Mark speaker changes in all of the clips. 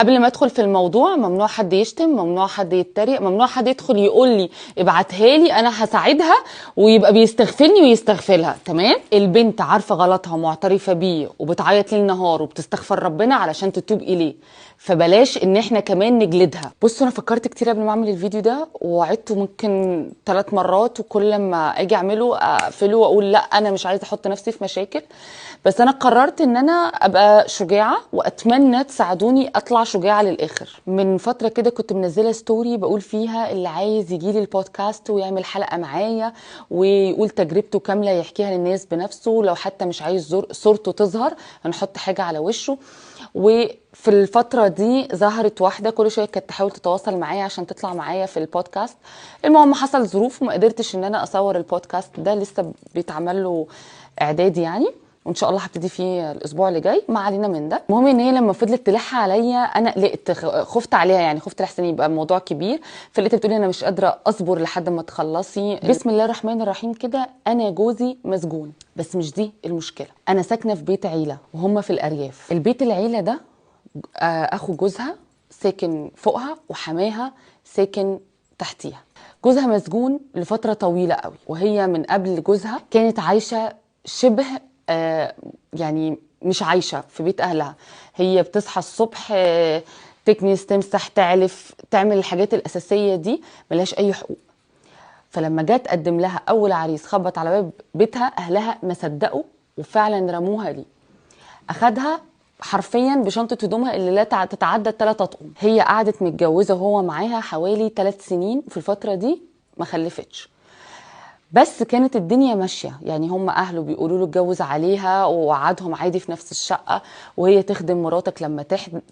Speaker 1: قبل ما ادخل في الموضوع، ممنوع حد يشتم، ممنوع حد يتريق، ممنوع حد يدخل يقول لي ابعتها لي انا هساعدها ويبقى بيستغفلني ويستغفلها. تمام؟ البنت عارفه غلطها ومعترفه بيه وبتعيط ليل نهار وبتستغفر ربنا علشان تتوب اليه، فبلاش ان احنا كمان نجلدها. بصوا، انا فكرت كتير قبل ما اعمل الفيديو ده وعدته ممكن 3 مرات، وكل ما اجي اعمله اقفله واقول لا انا مش عايزه احط نفسي في مشاكل. بس انا قررت ان انا ابقى شجاعه، واتمنى تساعدوني اطلع شجاعه للاخر. من فتره كده كنت منزله ستوري بقول فيها اللي عايز يجي لي البودكاست ويعمل حلقه معايا ويقول تجربته كامله يحكيها للناس بنفسه، لو حتى مش عايز صورته تظهر هنحط حاجه على وشه. وفي الفترة دي ظهرت واحدة كل شوية كانت تحاول تتواصل معايا عشان تطلع معايا في البودكاست. المهم حصل ظروف وما قدرتش ان انا اصور البودكاست ده، لسه بيتعمل له اعدادي يعني، وان شاء الله هبتدي فيه الاسبوع اللي جاي. ما علينا من ده. المهم ان هي لما فضلت تلح عليا انا قلقت، خفت عليها يعني، خفت لحسن يبقى الموضوع كبير. فلقيتها بتقولي انا مش قادره اصبر لحد ما تخلصي. بسم الله الرحمن الرحيم كده. انا جوزي مسجون، بس مش دي المشكله. انا ساكنه في بيت عيله وهم في الارياف. البيت العيله ده اخو جوزها ساكن فوقها وحماها ساكن تحتيها. جوزها مسجون لفتره طويله قوي، وهي من قبل جوزها كانت عايشه شبه يعني مش عايشه في بيت اهلها. هي بتصحى الصبح تكنس، تمسح، تعلف، تعمل الحاجات الاساسيه دي، ملهاش اي حقوق. فلما جت تقدم لها اول عريس خبط على باب بيتها، اهلها ما صدقوا وفعلا رموها ليه. اخدها حرفيا بشنطه هدومها اللي لا تتعدى 3 اطقم. هي قعدت متجوزه وهو معاها حوالي 3 سنين، في الفتره دي ما خلفتش. بس كانت الدنيا ماشيه يعني، هم اهله بيقولوا له اتجوز عليها ووعدهم عادي في نفس الشقه وهي تخدم مراتك لما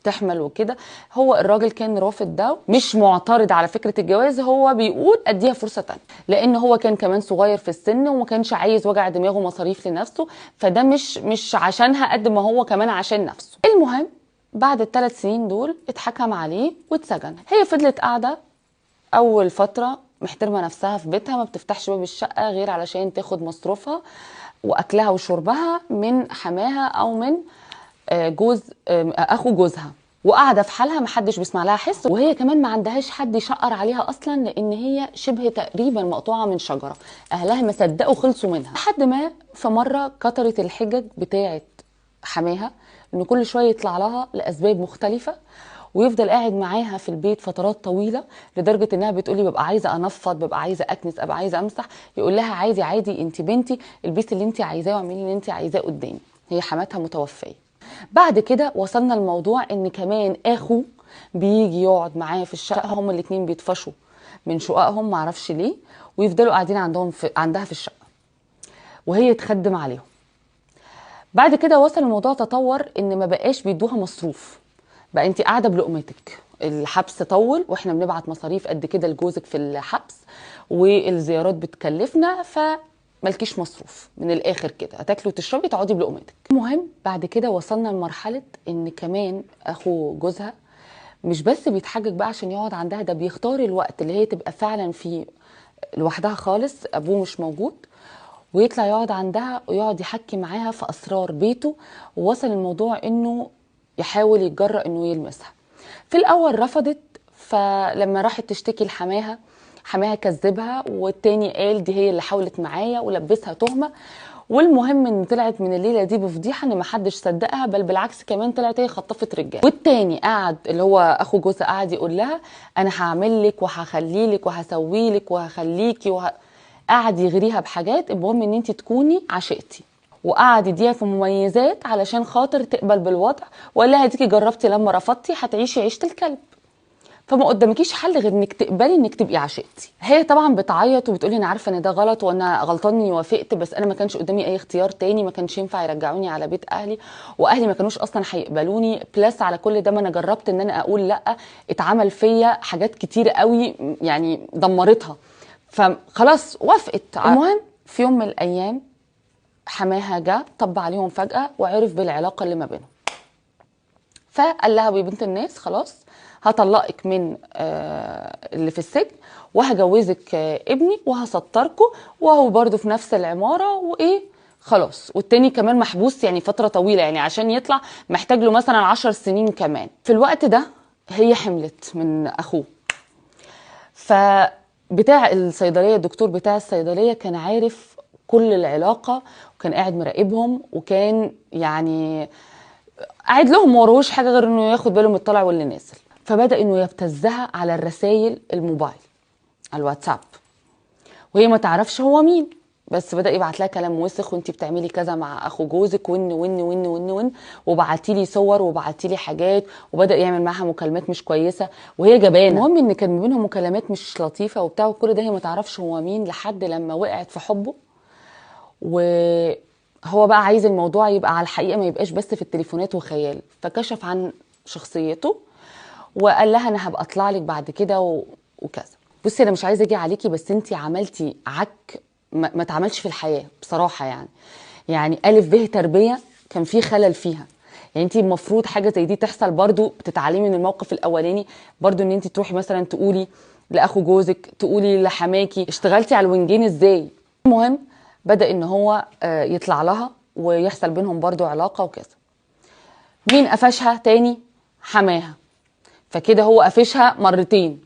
Speaker 1: تحمل وكده. هو الراجل كان رافض ده، مش معترض على فكره الجواز، هو بيقول اديها فرصه تانية، لان هو كان كمان صغير في السن وما كانش عايز وجع دماغه مصاريف لنفسه. فده مش عشانها قد ما هو كمان عشان نفسه. المهم بعد ال3 سنين دول اتحكم عليه واتسجن. هي فضلت قاعده اول فتره محترمه نفسها في بيتها، ما بتفتحش باب الشقه غير علشان تاخد مصروفها واكلها وشربها من حماها او من جوز اخو جوزها، وقاعده في حالها، محدش بيسمع لها حس. وهي كمان ما عندهاش حد يشقر عليها اصلا، لان هي شبه تقريبا مقطوعه من شجره. اهلها ما صدقوا خلصوا منها، لحد ما في مره كترت الحجج بتاعه حماها انه كل شويه يطلع لها لاسباب مختلفه ويفضل قاعد معاها في البيت فترات طويله، لدرجه انها بتقولي ببقى عايزه انفض، ببقى عايزه اكنس، ببقى عايزه امسح. يقول لها عادي عادي، انت بنتي، البسي اللي انت عايزاه واعملي اللي انت عايزاه قدامي. هي حماتها متوفيه. بعد كده وصلنا الموضوع ان كمان اخو بيجي يقعد معايا في الشقه، هما الاثنين بيطفشوا من شققهم معرفش ليه، ويفضلوا قاعدين عندها في الشقه وهي تخدم عليهم. بعد كده وصل الموضوع تطور ان ما بقاش بيدوها مصروف، بقى انت قاعده بلقمتك. الحبس طول واحنا بنبعت مصاريف قد كده لجوزك في الحبس، والزيارات بتكلفنا، فملكيش مصروف. من الاخر كده هتاكلي وتشربي تقعدي بلقمتك. المهم بعد كده وصلنا لمرحله ان كمان اخو جوزها مش بس بيتحجج بقى عشان يقعد عندها، ده بيختار الوقت اللي هي تبقى فعلا فيه لوحدها خالص، ابوه مش موجود، ويطلع يقعد عندها ويقعد يحكي معاها في اسرار بيته. ووصل الموضوع انه يحاول يتجرأ انه يلمسها. في الاول رفضت، فلما راحت تشتكي لحماها، حماها كذبها، والتاني قال دي هي اللي حاولت معايا ولبسها تهمه. والمهم ان طلعت من الليله دي بفضيحه ان محدش صدقها، بل بالعكس كمان طلعت هي خطفت رجاله. والتاني قعد اللي هو اخو جوزها قعد يقول لها انا هعمل لك وهخلي لك وهسوي لك وهخليكي قعد يغريها بحاجات، المهم ان انت تكوني عشقتي، وقعد يديها في مميزات علشان خاطر تقبل بالوضع، وقال لها اديكي جربتي لما رفضتي هتعيشي عيشه الكلب، فما قدامكيش حل غير انك تقبلي انك تبقي عشقتي. هي طبعا بتعيط وبتقولي انا عارفه ان ده غلط وانا غلطان اني وافقت، بس انا ما كانش قدامي اي اختيار تاني، ما كانش ينفع يرجعوني على بيت اهلي، واهلي ما كانوش اصلا هيقبلوني. بلس على كل ده ما انا جربت ان انا اقول لا، اتعمل فيا حاجات كتير قوي يعني دمرتها، فخلاص وافقت. المهم في يوم من الايام حماها جه طب عليهم فجاه وعرف بالعلاقه اللي ما بينهم، فقال لها يا بنت الناس خلاص هطلقك من اللي في السجن وهجوزك ابني وهسطركم، وهو برضو في نفس العماره وايه خلاص. والتاني كمان محبوس يعني فتره طويله، يعني عشان يطلع محتاج له مثلا 10 سنين كمان. في الوقت ده هي حملت من اخوه. فبتاع الصيدليه، الدكتور بتاع الصيدليه كان عارف كل العلاقه، وكان قاعد مراقبهم، وكان يعني قاعد لهم ما وراهوش حاجه غير انه ياخد باله من الطالع واللي نازل. فبدا انه يبتزها على الرسائل الموبايل، على الواتساب، وهي ما تعرفش هو مين، بس بدا يبعت لها كلام وسخ، وانت بتعملي كذا مع اخو جوزك، ون وبعتي لي صور وبعتي لي حاجات، وبدا يعمل معاها مكالمات مش كويسه وهي جبانه. المهم ان كان ما بينهم مكالمات مش لطيفه وبتاع، وكل ده هي ما تعرفش هو مين، لحد لما وقعت في حبه. وهو بقى عايز الموضوع يبقى على الحقيقه، ما يبقاش بس في التليفونات وخيال، فكشف عن شخصيته وقال لها انا هبقى اطلع لك بعد كده وكذا. بصي انا مش عايزه اجي عليكي، بس انتي عملتي عك ما اتعملش في الحياه بصراحه. يعني الف ب تربيه كان في خلل فيها. يعني انتي المفروض حاجه زي دي تحصل برضو بتتعلمي من الموقف الاولاني، برضو ان انتي تروحي مثلا تقولي لاخو جوزك، تقولي لحماكي، اشتغلتي على الونجين ازاي. المهم بدا ان هو يطلع لها ويحصل بينهم برضو علاقه وكذا. مين قفشها تاني؟ حماها. فكده هو قفشها مرتين.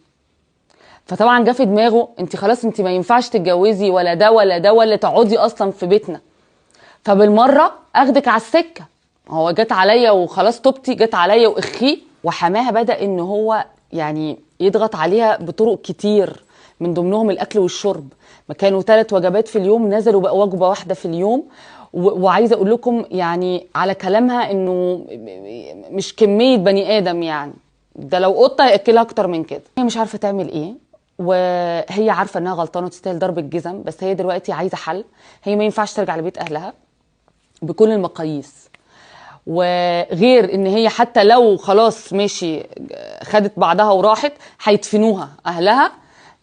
Speaker 1: فطبعا جه في دماغه انت خلاص، انت ما ينفعش تتجوزي ولا ده ولا ده ولا تقعدي اصلا في بيتنا، فبالمره اخدك على السكه. هو جت عليا وخلاص طبتي، جت عليا واخيه. وحماها بدا ان هو يعني يضغط عليها بطرق كتير، من ضمنهم الاكل والشرب. ما كانوا 3 وجبات في اليوم، نزلوا بقى وجبه واحده في اليوم. وعايزه اقول لكم يعني على كلامها انه مش كميه بني ادم، يعني ده لو قطه هياكلها اكتر من كده. هي مش عارفه تعمل ايه، وهي عارفه انها غلطانه وتستاهل ضرب الجزم، بس هي دلوقتي عايزه حل. هي ما ينفعش ترجع لبيت اهلها بكل المقاييس، وغير ان هي حتى لو خلاص ماشي خدت بعضها وراحت، هيدفنوها اهلها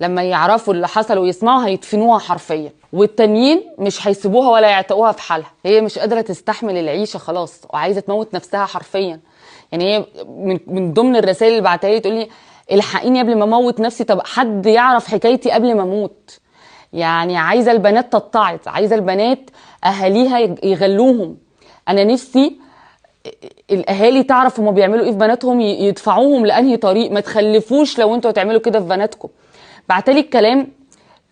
Speaker 1: لما يعرفوا اللي حصل ويسمعوا، هيدفنوها حرفيا. والتانيين مش هيسيبوها ولا يعتقوها في حالها. هي مش قادره تستحمل العيشه خلاص، وعايزه تموت نفسها حرفيا. يعني هي من ضمن الرسائل اللي بعتها لي تقول لي الحقيني قبل ما اموت نفسي، طب حد يعرف حكايتي قبل ما اموت. يعني عايزه البنات تتعظ، عايزه البنات اهاليها يغلوهم. انا نفسي الاهالي تعرف هما بيعملوا ايه في بناتهم، يدفعوهم لانهي طريق. ما تخلفوش لو انتوا هتعملوا كده في بناتكم. بعتلي الكلام،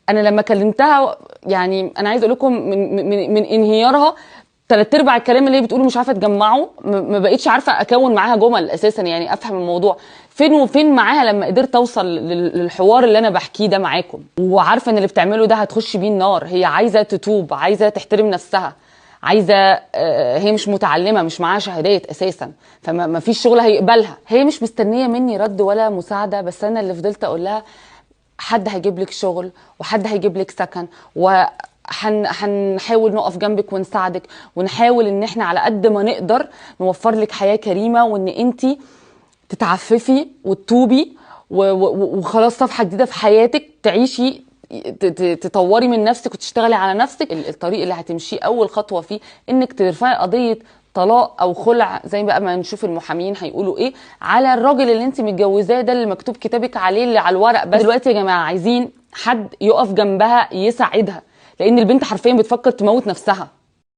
Speaker 1: انا لما كلمتها يعني انا عايز اقول لكم من انهيارها 3/4 الكلام اللي هي بتقوله مش عارفه تجمعه. ما بقتش عارفه اكون معاها جمل اساسا، يعني افهم الموضوع فين وفين معاها لما قدرت اوصل للحوار اللي انا بحكيه ده معاكم. وعارفه ان اللي بتعمله ده هتخش بيه النار. هي عايزه تتوب، عايزه تحترم نفسها، عايزه هي مش متعلمه، مش معاها شهادات اساسا، فما فيش شغل هيقبلها. هي مش مستنيه مني رد ولا مساعده، بس انا اللي فضلت اقول لها حد هيجيب لك شغل، وحد هيجيب لك سكن، هنحاول نقف جنبك ونساعدك، ونحاول ان احنا على قد ما نقدر نوفر لك حياه كريمه، وان انت تتعففي وتتوبي وخلاص صفحه جديده في حياتك، تعيشي تطوري من نفسك وتشتغلي على نفسك. الطريق اللي هتمشيه اول خطوه فيه انك ترفعي قضيه طلاق او خلع، زي بقى ما نشوف المحامين هيقولوا ايه، على الراجل اللي انت متجوزاه ده، اللي مكتوب كتابك عليه اللي على الورق. بس دلوقتي يا جماعه عايزين حد يقف جنبها يساعدها، لان البنت حرفيا بتفكر تموت نفسها.